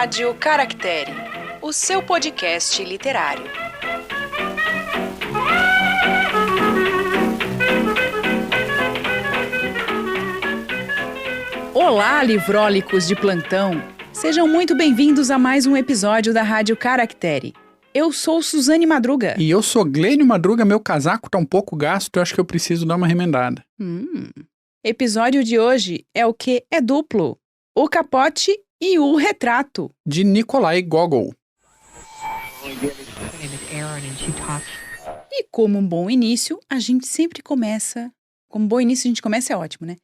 Rádio Caractere, o seu podcast literário. Olá, livrólicos de plantão! Sejam muito bem-vindos a mais um episódio da Rádio Caractere. Eu sou Suzane Madruga. E eu sou Glênio Madruga, meu casaco tá um pouco gasto, eu acho que eu preciso dar uma remendada. Episódio de hoje é o que é duplo, o capote e o retrato. De Nikolai Gogol. E como um bom início, a gente sempre começa... Como um bom início, a gente começa é ótimo, né?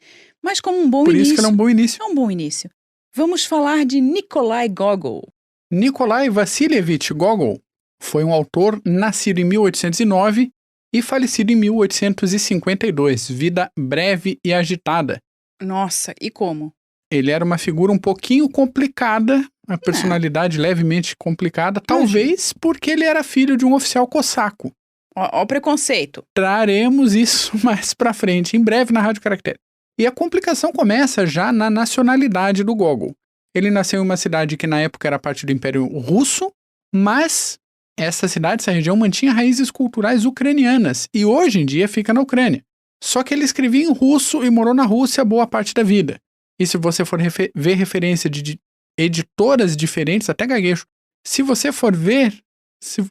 Mas como um bom Por início... isso que ele é um bom início. É um bom início. Vamos falar de Nikolai Gogol. Nikolai Vassilievich Gogol foi um autor nascido em 1809 e falecido em 1852. Vida breve e agitada. Nossa, e como? Ele era uma figura um pouquinho complicada, uma personalidade levemente complicada, talvez porque ele era filho de um oficial cossaco. Ó o preconceito. Traremos isso mais pra frente, em breve na Rádio Caractere. E a complicação começa já na nacionalidade do Gogol. Ele nasceu em uma cidade que na época era parte do Império Russo, mas essa cidade, essa região, mantinha raízes culturais ucranianas e hoje em dia fica na Ucrânia. Só que ele escrevia em russo e morou na Rússia boa parte da vida. E se você for ver referência de editoras diferentes, até gaguejo, se você for ver, se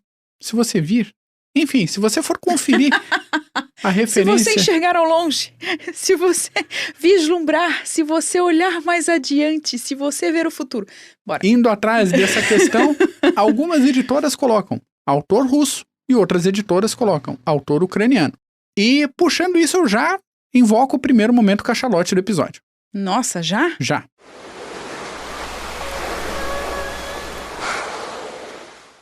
você vir, enfim, se você for conferir a referência... Se você enxergar ao longe, se você vislumbrar, se você olhar mais adiante, se você ver o futuro. Bora. Indo atrás dessa questão, algumas editoras colocam autor russo e outras editoras colocam autor ucraniano. E puxando isso, eu já invoco o primeiro momento cachalote do episódio. Nossa, já? Já.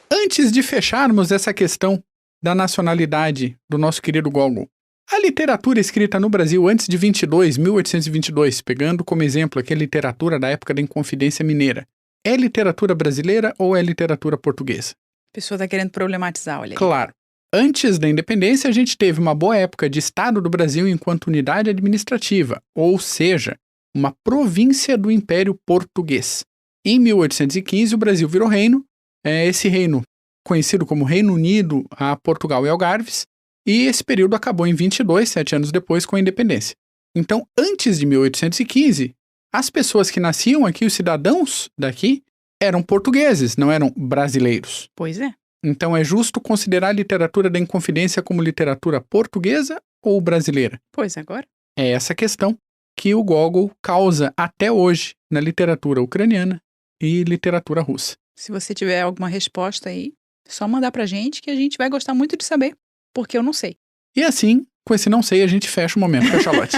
Antes de fecharmos essa questão da nacionalidade do nosso querido Gogol, a literatura escrita no Brasil antes de 1822, pegando como exemplo aqui a literatura da época da Inconfidência Mineira, é literatura brasileira ou é literatura portuguesa? A pessoa está querendo problematizar, olha aí. Claro. Antes da independência, a gente teve uma boa época de Estado do Brasil enquanto unidade administrativa, ou seja, uma província do Império Português. Em 1815, o Brasil virou reino, esse reino conhecido como Reino Unido, a Portugal e Algarves, e esse período acabou em 22, 7 anos depois, com a independência. Então, antes de 1815, as pessoas que nasciam aqui, os cidadãos daqui, eram portugueses, não eram brasileiros. Pois é. Então, é justo considerar a literatura da Inconfidência como literatura portuguesa ou brasileira? Pois agora. É essa questão que o Gogol causa até hoje na literatura ucraniana e literatura russa. Se você tiver alguma resposta aí, só mandar pra gente que a gente vai gostar muito de saber, porque eu não sei. E assim, com esse não sei, a gente fecha o momento cachalote.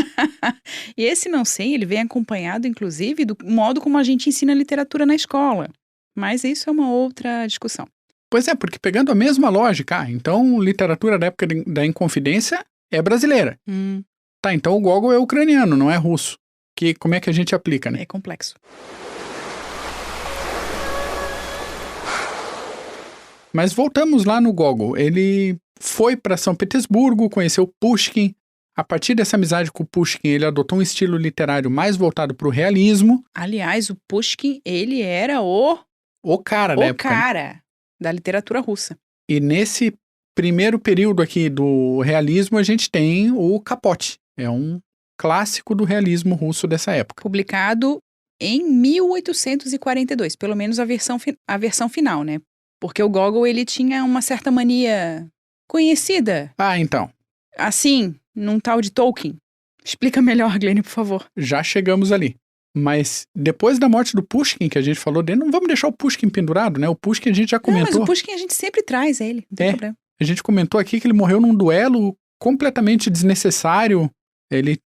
E esse não sei, ele vem acompanhado, inclusive, do modo como a gente ensina literatura na escola. Mas isso é uma outra discussão. Pois é, porque pegando a mesma lógica, então literatura da época da Inconfidência é brasileira. Tá, então o Gogol é ucraniano, não é russo. Como é que a gente aplica, né? É complexo. Mas voltamos lá no Gogol. Ele foi para São Petersburgo, conheceu Pushkin. A partir dessa amizade com o Pushkin, ele adotou um estilo literário mais voltado para o realismo. Aliás, o Pushkin, ele era o cara da época. O cara da literatura russa. E nesse primeiro período aqui do realismo, a gente tem o Capote. É um clássico do realismo russo dessa época. Publicado em 1842, pelo menos a versão final, né? Porque o Gogol, ele tinha uma certa mania conhecida. Ah, então. Assim, num tal de Tolkien. Explica melhor, Glênio, por favor. Já chegamos ali. Mas depois da morte do Pushkin, que a gente falou dele, não vamos deixar o Pushkin pendurado, né? O Pushkin a gente já comentou. Não, mas o Pushkin a gente sempre traz ele, não tem problema. A gente comentou aqui que ele morreu num duelo completamente desnecessário.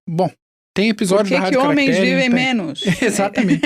Bom, tem episódio da Rádio Caractere. Por que homens vivem menos? Exatamente.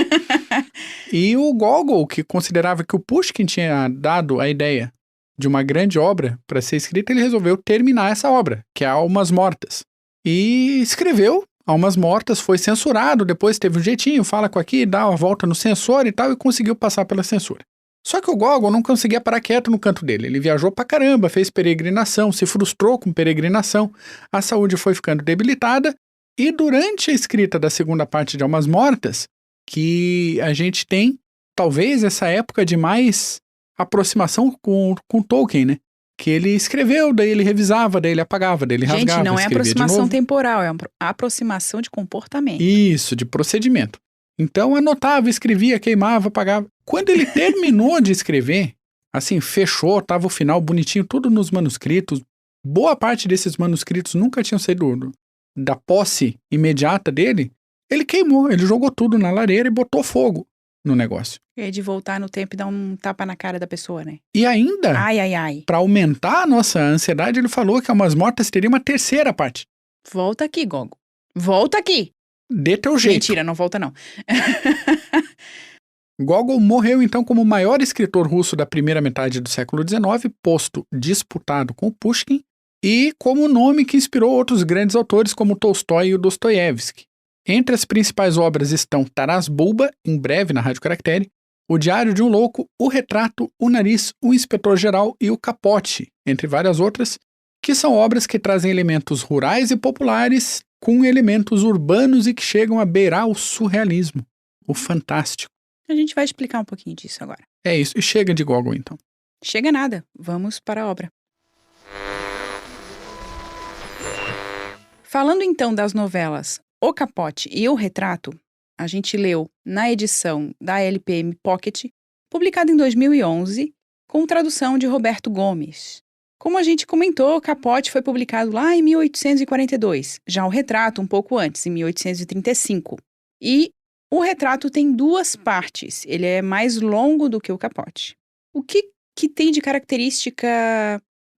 E o Gogol, que considerava que o Pushkin tinha dado a ideia de uma grande obra para ser escrita, ele resolveu terminar essa obra, que é Almas Mortas. E escreveu Almas Mortas, foi censurado, depois teve um jeitinho, fala com aqui, dá uma volta no censor e tal, e conseguiu passar pela censura. Só que o Gogol não conseguia parar quieto no canto dele. Ele viajou pra caramba, fez peregrinação, se frustrou com peregrinação, a saúde foi ficando debilitada, e durante a escrita da segunda parte de Almas Mortas, que a gente tem talvez essa época de mais aproximação com Tolkien, né? Que ele escreveu, daí ele revisava, daí ele apagava, daí ele rasgava, Gente, não é escrevia de aproximação novo. temporal, é uma aproximação de comportamento. Isso, de procedimento. Então anotava, escrevia, queimava, apagava. Quando ele terminou de escrever, assim, fechou, tava o final bonitinho, tudo nos manuscritos. Boa parte desses manuscritos nunca tinham saído da posse imediata dele. Ele queimou, ele jogou tudo na lareira e botou fogo no negócio. É de voltar no tempo e dar um tapa na cara da pessoa, né? E ainda, Ai, ai, ai. para aumentar a nossa ansiedade, ele falou que Almas Mortas teria uma terceira parte. Volta aqui, Gogo. Volta aqui. Dê teu jeito. Mentira, não volta não. Gogol morreu então como o maior escritor russo da primeira metade do século XIX, posto disputado com Pushkin, e como o nome que inspirou outros grandes autores como Tolstói e o Dostoiévski. Entre as principais obras estão Taras Bulba, em breve na Rádio Caractere, O Diário de um Louco, O Retrato, O Nariz, O Inspetor-Geral e O Capote, entre várias outras, que são obras que trazem elementos rurais e populares com elementos urbanos e que chegam a beirar o surrealismo, o fantástico. A gente vai explicar um pouquinho disso agora. É isso, e chega de Gogol então. Chega nada, vamos para a obra. Falando então das novelas O Capote e O Retrato, a gente leu na edição da LPM Pocket, publicada em 2011, com tradução de Roberto Gomes. Como a gente comentou, O Capote foi publicado lá em 1842, já O Retrato um pouco antes, em 1835. E O Retrato tem duas partes, ele é mais longo do que O Capote. O que tem de característica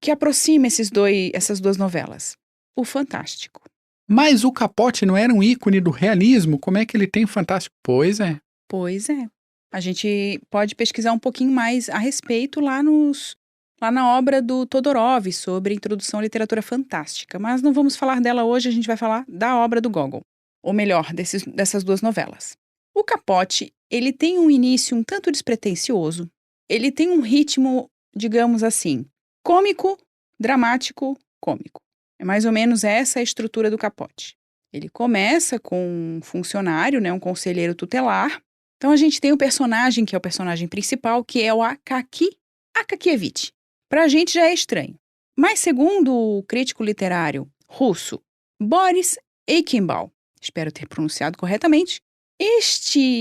que aproxima essas duas novelas? O fantástico. Mas o Capote não era um ícone do realismo? Como é que ele tem fantástico? Pois é. Pois é. A gente pode pesquisar um pouquinho mais a respeito lá na obra do Todorov sobre introdução à literatura fantástica. Mas não vamos falar dela hoje, a gente vai falar da obra do Gogol. Ou melhor, dessas duas novelas. O Capote, ele tem um início um tanto despretensioso. Ele tem um ritmo, digamos assim, cômico, dramático, cômico. É mais ou menos essa a estrutura do Capote. Ele começa com um funcionário, né, um conselheiro tutelar. Então a gente tem o personagem, que é o personagem principal, que é o Akaki Akakievich. Pra gente já é estranho. Mas segundo o crítico literário russo Boris Eichenbaum, espero ter pronunciado corretamente,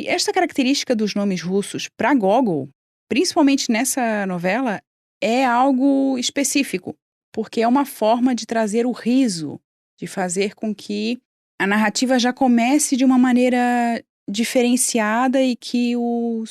esta característica dos nomes russos para Gogol, principalmente nessa novela, é algo específico, porque é uma forma de trazer o riso, de fazer com que a narrativa já comece de uma maneira diferenciada e que o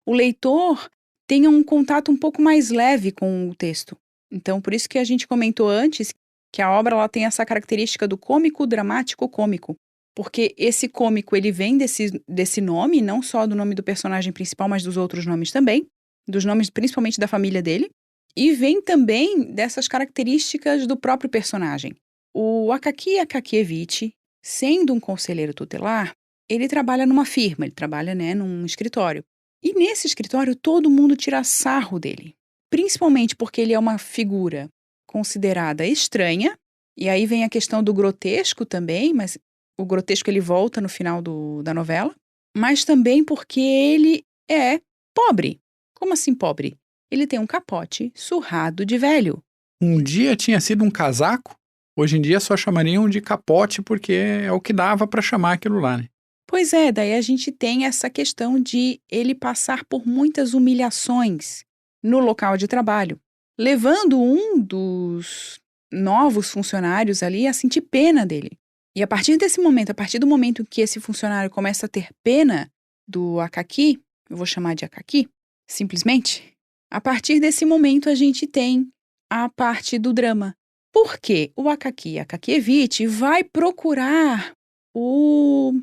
leitor tenha um contato um pouco mais leve com o texto. Então, por isso que a gente comentou antes que a obra ela tem essa característica do cômico, dramático, cômico. Porque esse cômico, ele vem desse nome, não só do nome do personagem principal, mas dos outros nomes também, dos nomes principalmente da família dele, e vem também dessas características do próprio personagem. O Akaki Akakievich, sendo um conselheiro tutelar, ele trabalha numa firma, ele trabalha, né, num escritório. E nesse escritório todo mundo tira sarro dele, principalmente porque ele é uma figura considerada estranha, e aí vem a questão do grotesco também, mas o grotesco ele volta no final da novela, mas também porque ele é pobre. Como assim pobre? Ele tem um capote surrado de velho. Um dia tinha sido um casaco, hoje em dia só chamariam de capote porque é o que dava para chamar aquilo lá, né? Pois é, daí a gente tem essa questão de ele passar por muitas humilhações no local de trabalho, levando um dos novos funcionários ali a sentir pena dele. E a partir desse momento, a partir do momento que esse funcionário começa a ter pena do Akaki, eu vou chamar de Akaki, simplesmente, a partir desse momento a gente tem a parte do drama. Por quê? O Akaki Akakievich vai procurar o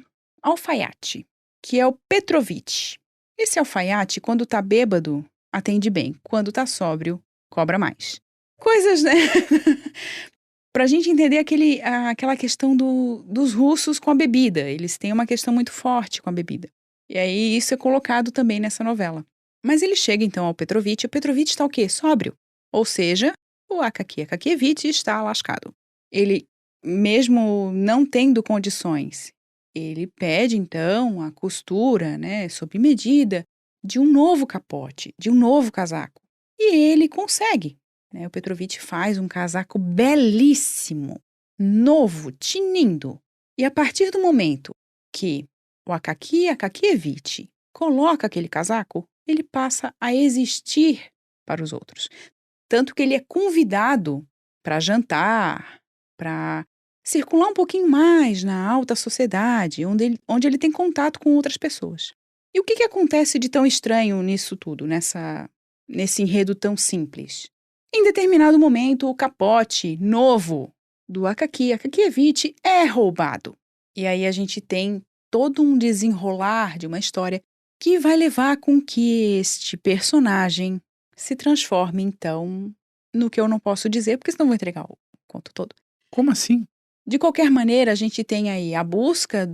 alfaiate, que é o Petrovich. Esse alfaiate, quando tá bêbado, atende bem. Quando tá sóbrio, cobra mais. Coisas, né? Pra gente entender aquela questão dos russos com a bebida. Eles têm uma questão muito forte com a bebida. E aí isso é colocado também nessa novela. Mas ele chega então ao Petrovich. O Petrovich está o quê? Sóbrio. Ou seja, o Akaki Akakievich está lascado. Ele, mesmo não tendo condições, ele pede então a costura, né, sob medida, de um novo capote, de um novo casaco. E ele consegue, né? O Petrovich faz um casaco belíssimo, novo, tinindo. E a partir do momento que o Akaki Akakievich coloca aquele casaco, ele passa a existir para os outros. Tanto que ele é convidado para jantar, para circular um pouquinho mais na alta sociedade, onde ele tem contato com outras pessoas. E o que acontece de tão estranho nisso tudo, nesse enredo tão simples? Em determinado momento, o capote novo do Akaki Akakievich é roubado. E aí a gente tem todo um desenrolar de uma história que vai levar com que este personagem se transforme, então, no que eu não posso dizer, porque senão vou entregar o conto todo. Como assim? De qualquer maneira, a gente tem aí a busca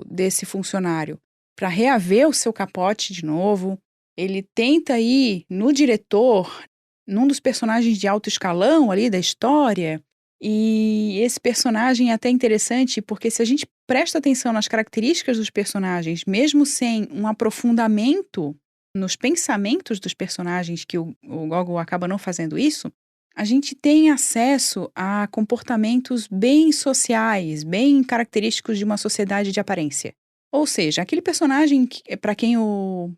desse funcionário para reaver o seu capote de novo. Ele tenta ir no diretor, num dos personagens de alto escalão ali da história. E esse personagem é até interessante, porque se a gente presta atenção nas características dos personagens, mesmo sem um aprofundamento nos pensamentos dos personagens, que o Gogol acaba não fazendo isso, a gente tem acesso a comportamentos bem sociais, bem característicos de uma sociedade de aparência. Ou seja, aquele personagem para quem o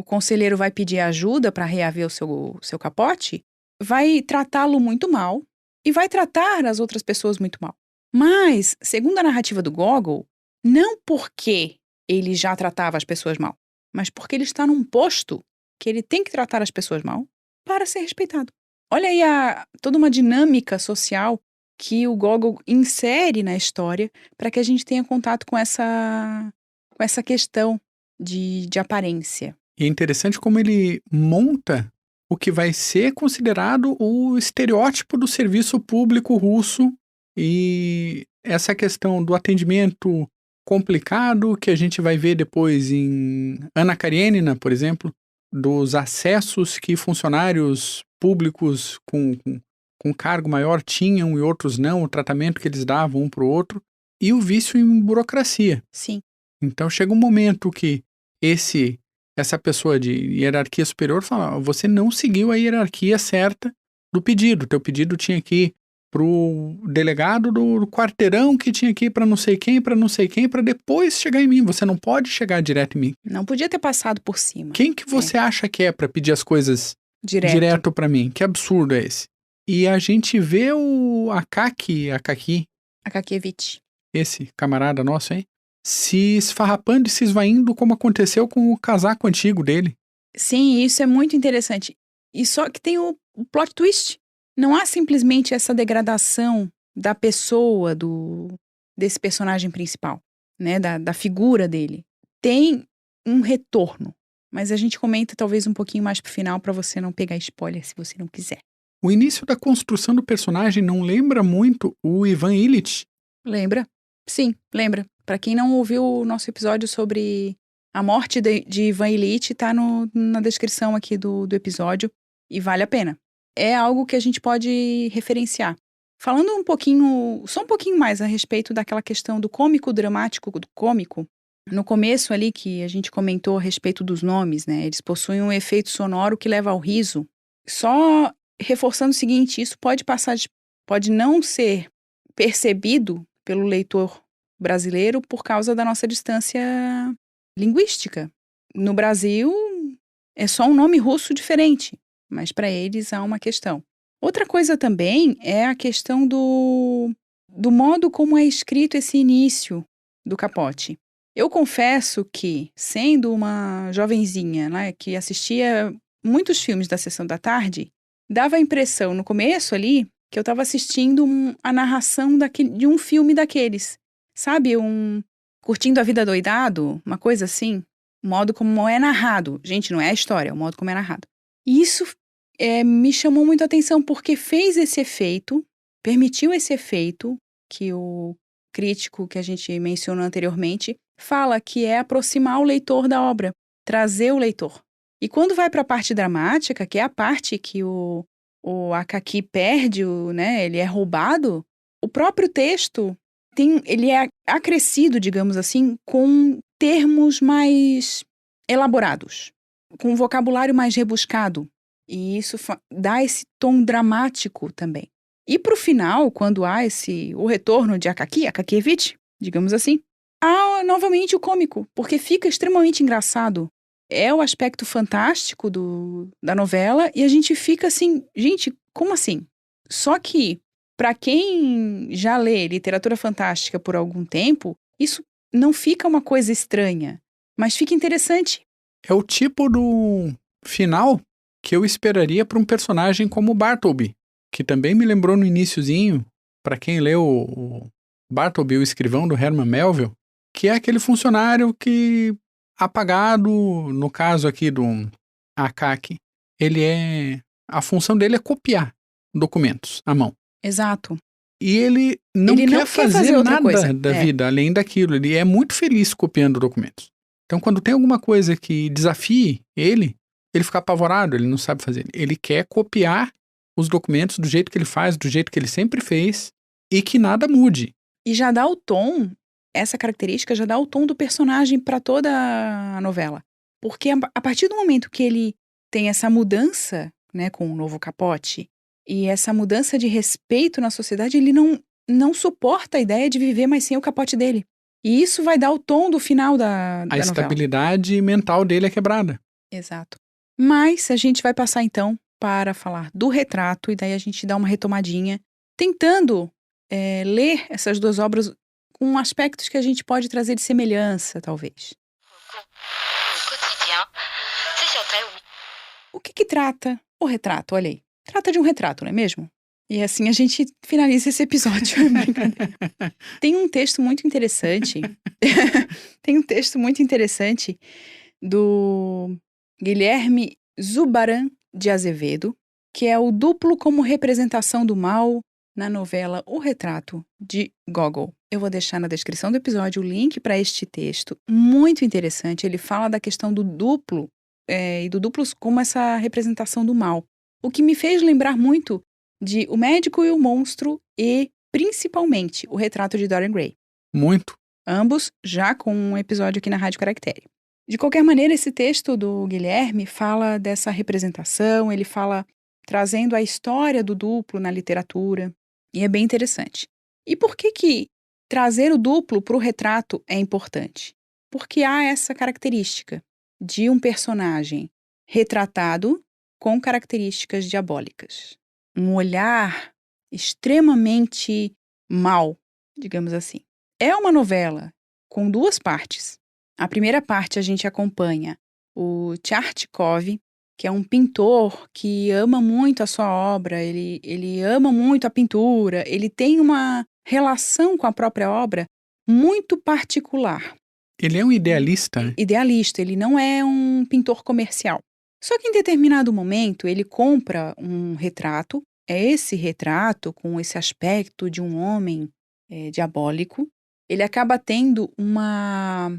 conselheiro vai pedir ajuda para reaver o seu capote, vai tratá-lo muito mal e vai tratar as outras pessoas muito mal. Mas, segundo a narrativa do Gogol, não porque ele já tratava as pessoas mal, mas porque ele está num posto que ele tem que tratar as pessoas mal para ser respeitado. Olha aí toda uma dinâmica social que o Gogol insere na história para que a gente tenha contato com essa questão de aparência. E é interessante como ele monta o que vai ser considerado o estereótipo do serviço público russo, e essa questão do atendimento complicado que a gente vai ver depois em Anna Karenina, por exemplo, dos acessos que funcionários públicos com cargo maior tinham e outros não, o tratamento que eles davam um para o outro, e o vício em burocracia. Sim. Então chega um momento que essa pessoa de hierarquia superior fala: você não seguiu a hierarquia certa do pedido. Teu pedido tinha que ir pro delegado do quarteirão, que tinha que ir para não sei quem, para depois chegar em mim. Você não pode chegar direto em mim. Não podia ter passado por cima. Quem que você acha que é para pedir as coisas direto para mim? Que absurdo é esse? E a gente vê o Akakievich, esse camarada nosso aí, se esfarrapando e se esvaindo, como aconteceu com o casaco antigo dele. Sim, isso é muito interessante. E só que tem o plot twist. Não há simplesmente essa degradação da pessoa, desse personagem principal, né, da figura dele. Tem um retorno, mas a gente comenta talvez um pouquinho mais pro final para você não pegar spoiler se você não quiser. O início da construção do personagem não lembra muito o Ivan Ilitch? Lembra? Sim, lembra. Para quem não ouviu o nosso episódio sobre a morte de Ivan Ilitch, tá na descrição aqui do episódio e vale a pena. É algo que a gente pode referenciar. Falando só um pouquinho mais a respeito daquela questão do cômico dramático, do cômico, no começo ali que a gente comentou a respeito dos nomes, né? Eles possuem um efeito sonoro que leva ao riso. Só reforçando o seguinte, isso pode não ser percebido pelo leitor brasileiro por causa da nossa distância linguística. No Brasil, é só um nome russo diferente, mas para eles há uma questão. Outra coisa também é a questão do modo como é escrito esse início do capote. Eu confesso que, sendo uma jovenzinha, né, que assistia muitos filmes da Sessão da Tarde, dava a impressão no começo ali que eu estava assistindo a narração de um filme daqueles. Sabe, Curtindo a Vida Doidado, uma coisa assim. O modo como é narrado. Gente, não é a história, é o modo como é narrado. E isso me chamou muito a atenção porque fez esse efeito, permitiu esse efeito que o crítico que a gente mencionou anteriormente fala, que é aproximar o leitor da obra, trazer o leitor. E quando vai para a parte dramática, que é a parte que o Akaki perde, né, ele é roubado, o próprio texto ele é acrescido, digamos assim, com termos mais elaborados. com um vocabulário mais rebuscado. E isso dá esse tom dramático também. E pro final, quando há o retorno de Akakievich, digamos assim, há novamente o cômico, porque fica extremamente engraçado. É o aspecto fantástico da novela e a gente fica assim, gente, como assim? Só que, para quem já lê literatura fantástica por algum tempo, isso não fica uma coisa estranha, mas fica interessante. É o tipo do final que eu esperaria para um personagem como Bartleby, que também me lembrou no iniciozinho, para quem leu o Bartleby, o escrivão do Herman Melville, que é aquele funcionário que, apagado, no caso aqui do Akaki, a função dele é copiar documentos à mão. Exato. E ele não quer fazer outra nada coisa da vida além daquilo. Ele é muito feliz copiando documentos. Então, quando tem alguma coisa que desafie ele fica apavorado, ele não sabe fazer. Ele quer copiar os documentos do jeito que ele faz, do jeito que ele sempre fez, e que nada mude. E já dá o tom, essa característica já dá o tom do personagem para toda a novela. Porque a partir do momento que ele tem essa mudança, né, com o novo capote, e essa mudança de respeito na sociedade, ele não suporta a ideia de viver mais sem o capote dele. E isso vai dar o tom do final da novela. A estabilidade mental dele é quebrada. Exato. Mas a gente vai passar então para falar do retrato, e daí a gente dá uma retomadinha, tentando ler essas duas obras com aspectos que a gente pode trazer de semelhança, talvez. O que trata o retrato? Olha aí. Trata de um retrato, não é mesmo? E assim a gente finaliza esse episódio. Tem um texto muito interessante. Tem um texto muito interessante do Guilherme Zubaran de Azevedo, que é o duplo como representação do mal na novela O Retrato, de Gogol. Eu vou deixar na descrição do episódio o link para este texto, muito interessante. Ele fala da questão do duplo, e do duplo como essa representação do mal. O que me fez lembrar muito de O Médico e o Monstro e, principalmente, O Retrato de Dorian Gray. Muito. Ambos já com um episódio aqui na Rádio Caractere. De qualquer maneira, esse texto do Guilherme fala dessa representação, ele fala trazendo a história do duplo na literatura, e é bem interessante. E por que trazer o duplo para o retrato é importante? Porque há essa característica de um personagem retratado com características diabólicas. Um olhar extremamente mau, digamos assim. É uma novela com duas partes. A primeira parte a gente acompanha o Tchartkov, que é um pintor que ama muito a sua obra, ele ama muito a pintura, ele tem uma relação com a própria obra muito particular. Ele é um idealista? Idealista, ele não é um pintor comercial. Só que em determinado momento ele compra um retrato, é esse retrato com esse aspecto de um homem diabólico, ele acaba tendo uma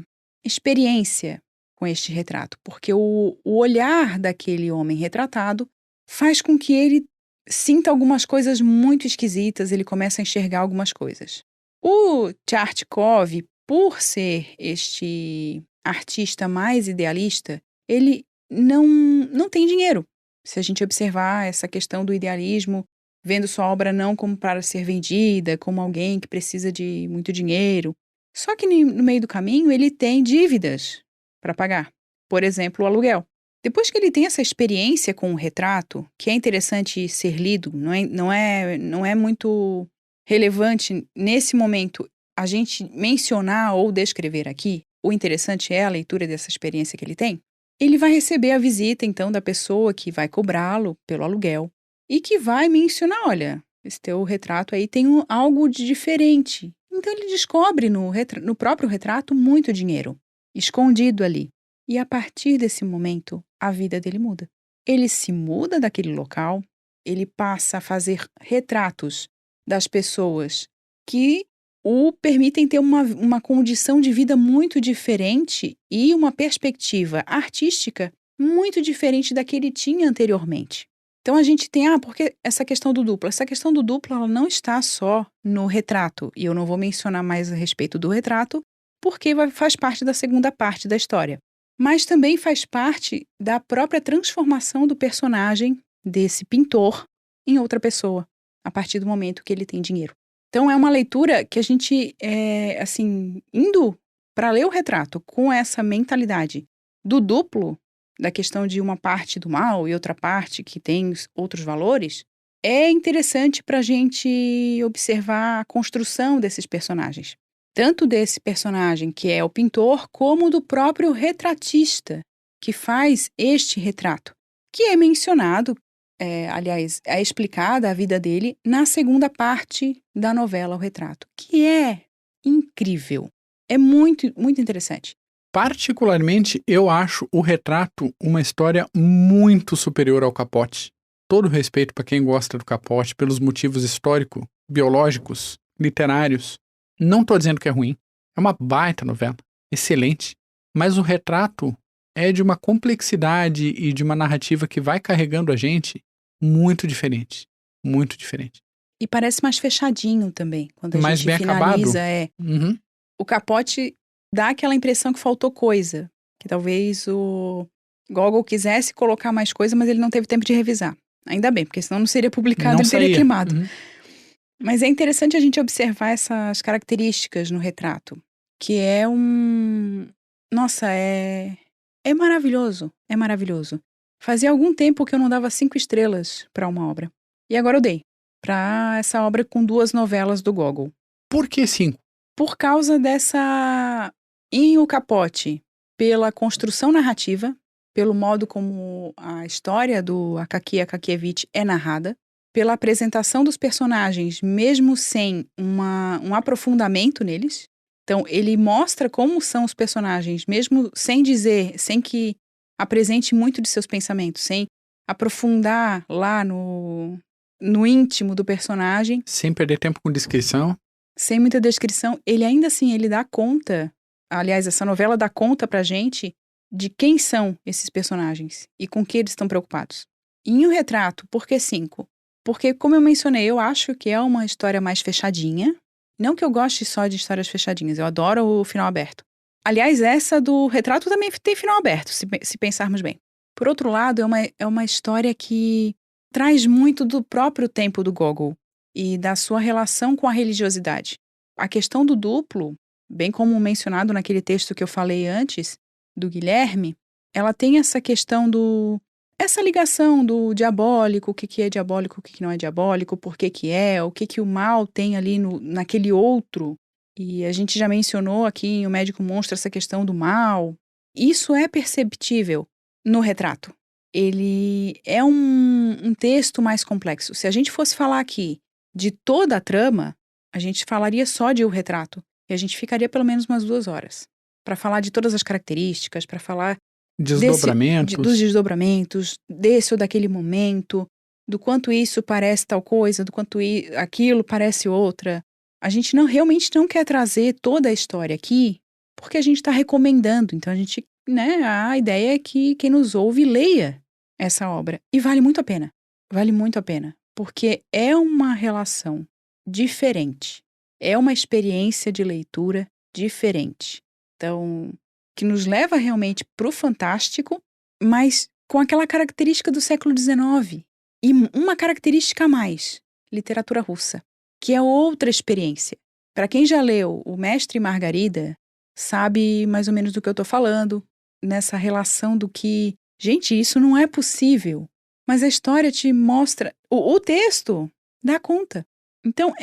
experiência com este retrato, porque o olhar daquele homem retratado faz com que ele sinta algumas coisas muito esquisitas, ele começa a enxergar algumas coisas. O Tchartkov, por ser este artista mais idealista, ele não tem dinheiro. Se a gente observar essa questão do idealismo, vendo sua obra não como para ser vendida, como alguém que precisa de muito dinheiro. Só que no meio do caminho ele tem dívidas para pagar. Por exemplo, o aluguel. Depois que ele tem essa experiência com o retrato, que é interessante ser lido, não é muito relevante nesse momento a gente mencionar ou descrever aqui, o interessante é a leitura dessa experiência que ele tem, ele vai receber a visita, então, da pessoa que vai cobrá-lo pelo aluguel e que vai mencionar, olha, esse teu retrato aí tem algo de diferente. Então, ele descobre no próprio retrato muito dinheiro, escondido ali. E a partir desse momento, a vida dele muda. Ele se muda daquele local, ele passa a fazer retratos das pessoas que o permitem ter uma condição de vida muito diferente e uma perspectiva artística muito diferente da que ele tinha anteriormente. Então a gente tem, porque essa questão do duplo? Essa questão do duplo ela não está só no retrato, e eu não vou mencionar mais a respeito do retrato, porque faz parte da segunda parte da história. mas também faz parte da própria transformação do personagem desse pintor em outra pessoa, a partir do momento que ele tem dinheiro. Então é uma leitura que a gente, assim, indo para ler o retrato com essa mentalidade do duplo, da questão de uma parte do mal e outra parte que tem outros valores, é interessante para a gente observar a construção desses personagens. Tanto desse personagem que é o pintor, como do próprio retratista que faz este retrato, que é mencionado, aliás, é explicada a vida dele na segunda parte da novela O Retrato, que é incrível. É muito, muito interessante. Particularmente, eu acho O Retrato uma história muito superior ao Capote. Todo respeito para quem gosta do Capote pelos motivos históricos, biológicos, literários. Não estou dizendo que é ruim. É uma baita novela. Excelente. Mas O Retrato é de uma complexidade e de uma narrativa que vai carregando a gente muito diferente. Muito diferente. E parece mais fechadinho também, quando a Mais gente bem finaliza. Uhum. O Capote dá aquela impressão que faltou coisa. Que talvez o Gogol quisesse colocar mais coisa, mas ele não teve tempo de revisar. Ainda bem, porque senão não seria publicado, Não ele teria saía. queimado. Uhum. Mas é interessante a gente observar essas características no retrato, que é Nossa, é maravilhoso, é maravilhoso. Fazia algum tempo que eu não dava 5 estrelas para uma obra. E agora eu dei, para essa obra com 2 novelas do Gogol. Por que 5? Por causa dessa... Em O Capote, pela construção narrativa, pelo modo como a história do Akaky Akakievich é narrada, pela apresentação dos personagens, mesmo sem um aprofundamento neles. Então, ele mostra como são os personagens, mesmo sem dizer, sem que apresente muito de seus pensamentos, sem aprofundar lá no íntimo do personagem. Sem perder tempo com descrição. Sem muita descrição, ele ainda assim, ele dá conta, aliás, essa novela dá conta pra gente de quem são esses personagens e com que eles estão preocupados. E em O Retrato, por que 5? Porque, como eu mencionei, eu acho que é uma história mais fechadinha. Não que eu goste só de histórias fechadinhas, eu adoro o final aberto. Aliás, essa do Retrato também tem final aberto, se pensarmos bem. Por outro lado, é uma história que traz muito do próprio tempo do Gogol e da sua relação com a religiosidade. A questão do duplo, bem como mencionado naquele texto que eu falei antes, do Guilherme, ela tem essa questão essa ligação do diabólico, o que é diabólico, o que não é diabólico, por que é, o que o mal tem ali naquele outro. E a gente já mencionou aqui em O Médico Monstro essa questão do mal. Isso é perceptível no retrato. Ele é um texto mais complexo. Se a gente fosse falar aqui de toda a trama, a gente falaria só de O Retrato. E a gente ficaria pelo menos umas 2 horas. Para falar de todas as características, para falar Desdobramentos. dos desdobramentos, desse ou daquele momento, do quanto isso parece tal coisa, do quanto aquilo parece outra. A gente realmente não quer trazer toda a história aqui, porque a gente está recomendando. Então a ideia é que quem nos ouve leia essa obra. E vale muito a pena. Vale muito a pena. Porque é uma relação diferente. É uma experiência de leitura diferente. Então, que nos leva realmente para o fantástico, mas com aquela característica do século XIX. E uma característica a mais, literatura russa, que é outra experiência. Para quem já leu O Mestre e Margarida, sabe mais ou menos do que eu estou falando, nessa relação do que, gente, isso não é possível. Mas a história te mostra, o texto dá conta. Então,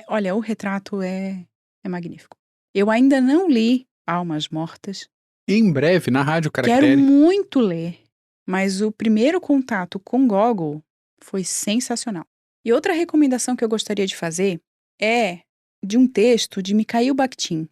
olha, O Retrato é magnífico. Eu ainda não li Almas Mortas. Em breve, na Rádio Caractere. Quero muito ler, mas o primeiro contato com Gogol foi sensacional. E outra recomendação que eu gostaria de fazer é de um texto de Mikhail Bakhtin.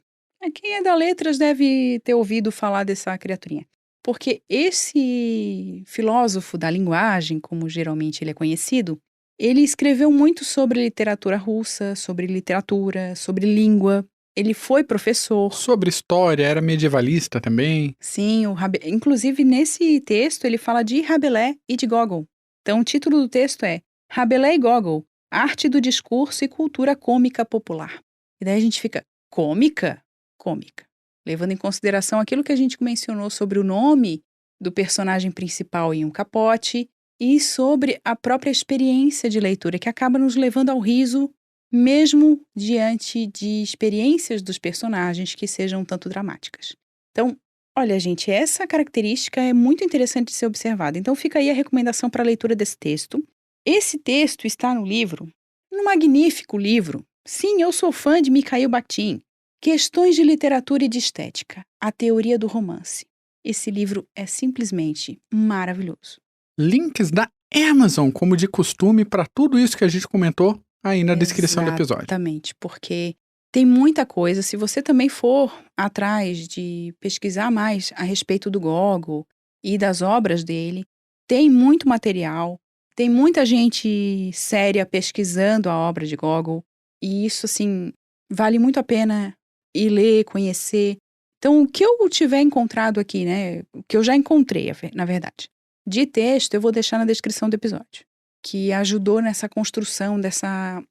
Quem é da letras deve ter ouvido falar dessa criaturinha. Porque esse filósofo da linguagem, como geralmente ele é conhecido, ele escreveu muito sobre literatura russa, sobre literatura, sobre língua. Ele foi professor. Sobre história, era medievalista também. Sim, inclusive nesse texto ele fala de Rabelais e de Gogol. Então o título do texto é Rabelais e Gogol, Arte do Discurso e Cultura Cômica Popular. E daí a gente fica, cômica? Cômica. levando em consideração aquilo que a gente mencionou sobre o nome do personagem principal em um capote e sobre a própria experiência de leitura, que acaba nos levando ao riso, mesmo diante de experiências dos personagens que sejam um tanto dramáticas. Então, olha, gente, essa característica é muito interessante de ser observada. Então, fica aí a recomendação para a leitura desse texto. Esse texto está no livro, num magnífico livro. Sim, eu sou fã de Mikhail Bakhtin. Questões de literatura e de estética. A teoria do romance. Esse livro é simplesmente maravilhoso. Links da Amazon, como de costume, para tudo isso que a gente comentou aí na descrição do episódio. Exatamente, porque tem muita coisa. Se você também for atrás de pesquisar mais a respeito do Gogol e das obras dele, tem muito material, tem muita gente séria pesquisando a obra de Gogol, e isso, assim, vale muito a pena ir ler, conhecer. Então, o que eu tiver encontrado aqui, né, o que eu já encontrei, na verdade, de texto, eu vou deixar na descrição do episódio, que ajudou nessa construção dessa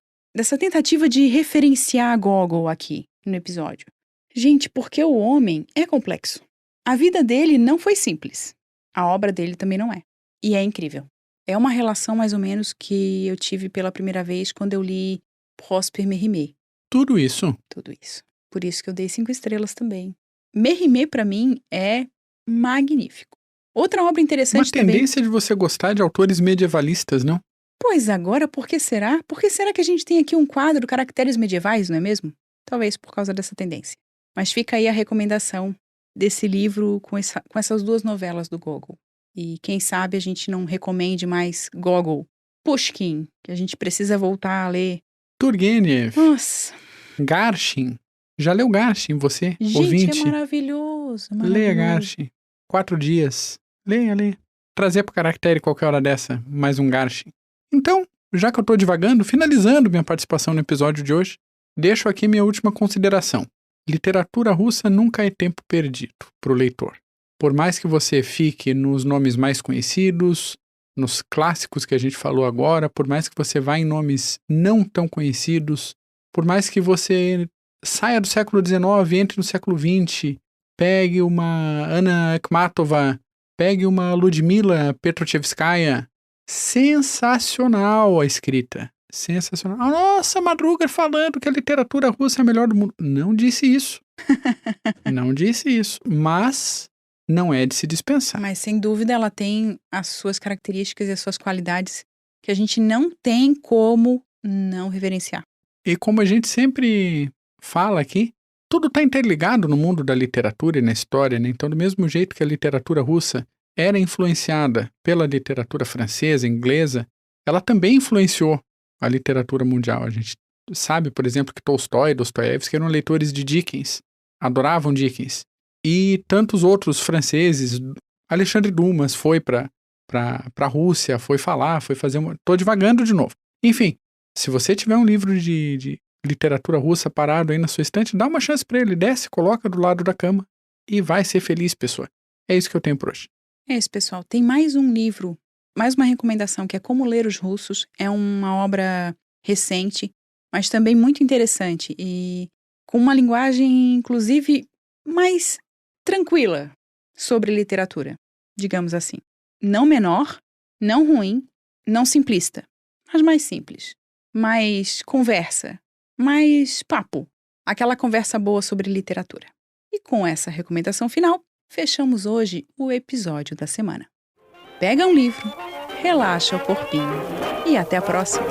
tentativa de referenciar Gogol aqui no episódio. Gente, porque o homem é complexo. A vida dele não foi simples. A obra dele também não é. E é incrível. É uma relação mais ou menos que eu tive pela primeira vez quando eu li Prosper Mérimée. Tudo isso. Tudo isso. Por isso que eu dei 5 estrelas também. Mérimée, pra mim, é magnífico. Outra obra interessante também... Uma tendência de você gostar de autores medievalistas, não? Pois agora, por que será? Por que será que a gente tem aqui um quadro Caracteres Medievais, não é mesmo? Talvez por causa dessa tendência. Mas fica aí a recomendação desse livro com essas 2 novelas do Gogol. E quem sabe a gente não recomende mais Gogol. Pushkin, que a gente precisa voltar a ler. Turgenev. Nossa. Garshim. Já leu Garshim, você, gente, ouvinte? É maravilhoso. Leia Garshim. 4 dias. Leia. Trazer pro Caractere qualquer hora dessa, mais um Garshim. Então, já que eu tô divagando, finalizando minha participação no episódio de hoje, deixo aqui minha última consideração. Literatura russa nunca é tempo perdido pro leitor. Por mais que você fique nos nomes mais conhecidos, nos clássicos que a gente falou agora, por mais que você vá em nomes não tão conhecidos, por mais que você saia do século XIX e entre no século XX, pegue uma Anna Akhmatova, pegue uma Ludmila Petrochevskaya, sensacional a escrita. Sensacional. Nossa, Madruga falando que a literatura russa é a melhor do mundo. Não disse isso. Não disse isso. Mas não é de se dispensar. Mas, sem dúvida, ela tem as suas características e as suas qualidades que a gente não tem como não reverenciar. E como a gente sempre fala aqui, tudo está interligado no mundo da literatura e na história, né? Então, do mesmo jeito que a literatura russa era influenciada pela literatura francesa, inglesa, ela também influenciou a literatura mundial. A gente sabe, por exemplo, que Tolstói e Dostoiévski eram leitores de Dickens, adoravam Dickens. E tantos outros franceses, Alexandre Dumas foi para a Rússia, foi falar, foi fazer uma... Tô divagando de novo. Enfim, se você tiver um livro de literatura russa parado aí na sua estante, dá uma chance para ele, desce, coloca do lado da cama e vai ser feliz, pessoa. É isso que eu tenho por hoje. É isso, pessoal. Tem mais um livro, mais uma recomendação, que é Como Ler os Russos. É uma obra recente, mas também muito interessante e com uma linguagem, inclusive, mais tranquila sobre literatura, digamos assim. Não menor, não ruim, não simplista, mas mais simples. Mais conversa, mais papo. Aquela conversa boa sobre literatura. E com essa recomendação final, fechamos hoje o episódio da semana. Pega um livro, relaxa o corpinho e até a próxima!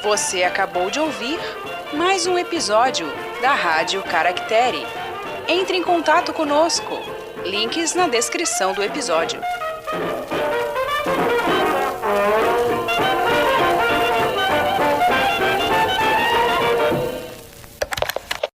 Você acabou de ouvir mais um episódio da Rádio Caractere. Entre em contato conosco. Links na descrição do episódio.